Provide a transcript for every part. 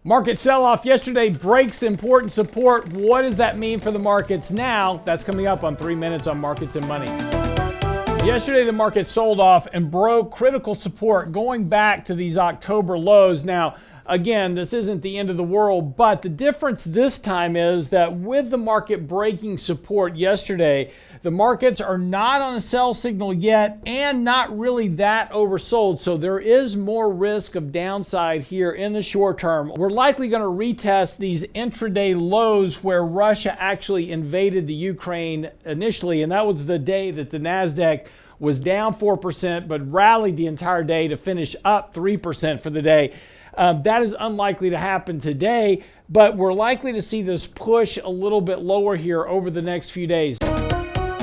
Market sell-off yesterday breaks important support. What does that mean for the markets now? That's coming up on 3 Minutes on Markets and Money. Yesterday, the market sold off and broke critical support going back to these October lows. Now, again, this isn't the end of the world, but the difference this time is that with the market breaking support yesterday, the markets are not on a sell signal yet and not really that oversold. So there is more risk of downside here in the short term. We're likely going to retest these intraday lows where Russia actually invaded the Ukraine initially, and that was the day that the Nasdaq was down 4% but rallied the entire day to finish up 3% for the day. That is unlikely to happen today, but we're likely to see this push a little bit lower here over the next few days.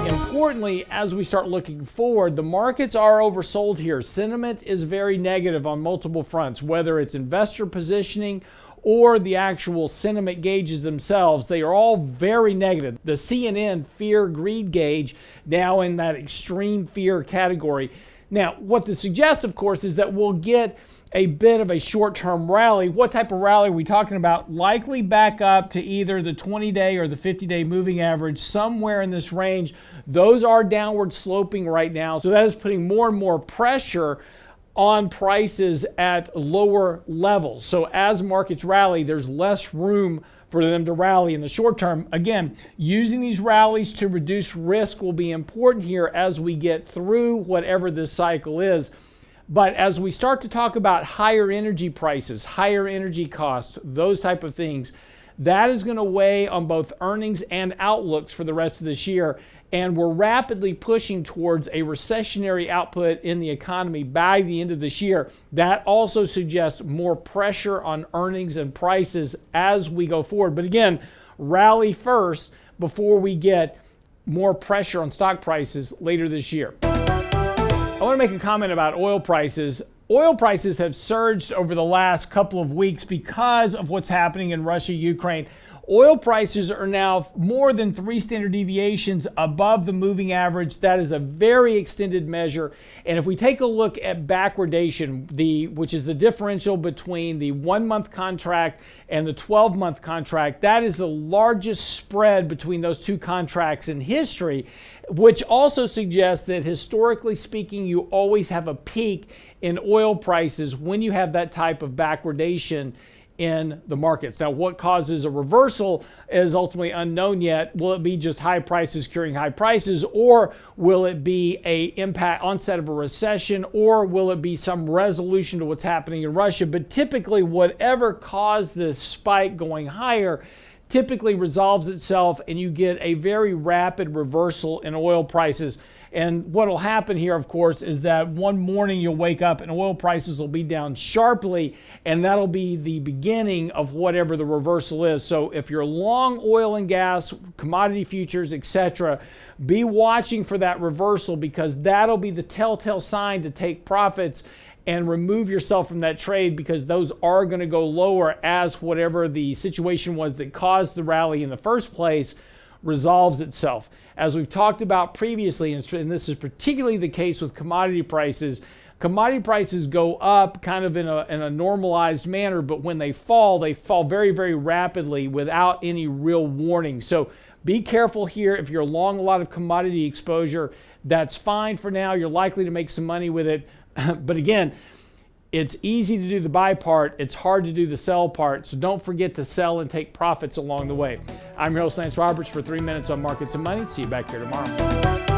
Importantly, as we start looking forward, the markets are oversold here. Sentiment is very negative on multiple fronts, whether it's investor positioning or the actual sentiment gauges themselves. They are all very negative. The CNN fear greed gauge now in that extreme fear category. Now, what this suggests, of course, is that we'll get a bit of a short-term rally. What type of rally are we talking about? Likely back up to either the 20-day or the 50-day moving average, somewhere in this range. Those are downward sloping right now, so that is putting more and more pressure on prices at lower levels. So as markets rally, there's less room for them to rally in the short term. Again, using these rallies to reduce risk will be important here as we get through whatever this cycle is. But as we start to talk about higher energy prices, higher energy costs, those type of things, that is going to weigh on both earnings and outlooks for the rest of this year. And we're rapidly pushing towards a recessionary output in the economy by the end of this year. That also suggests more pressure on earnings and prices as we go forward. But again, rally first before we get more pressure on stock prices later this year. I want to make a comment about oil prices. Oil prices have surged over the last couple of weeks because of what's happening in Russia, Ukraine. Oil prices are now more than 3 standard deviations above the moving average. That is a very extended measure. And if we take a look at backwardation, which is the differential between the 1-month contract and the 12-month contract, that is the largest spread between those two contracts in history, which also suggests that historically speaking, you always have a peak in oil prices when you have that type of backwardation in the markets. Now, what causes a reversal is ultimately unknown yet. Will it be just high prices curing high prices, or will it be a onset of a recession, or will it be some resolution to what's happening in Russia? But typically, whatever caused this spike going higher typically resolves itself and you get a very rapid reversal in oil prices. And what will happen here, of course, is that one morning you'll wake up and oil prices will be down sharply, and that'll be the beginning of whatever the reversal is. So if you're long oil and gas, commodity futures, etc., be watching for that reversal, because that'll be the telltale sign to take profits and remove yourself from that trade, because those are going to go lower as whatever the situation was that caused the rally in the first place resolves itself. As we've talked about previously, and this is particularly the case with commodity prices go up kind of in a normalized manner, but when they fall very, very rapidly without any real warning. So be careful here. If you're long a lot of commodity exposure, that's fine for now. You're likely to make some money with it. But again, it's easy to do the buy part. It's hard to do the sell part. So don't forget to sell and take profits along the way. I'm your host, Lance Roberts, for 3 Minutes on Markets and Money. See you back here tomorrow.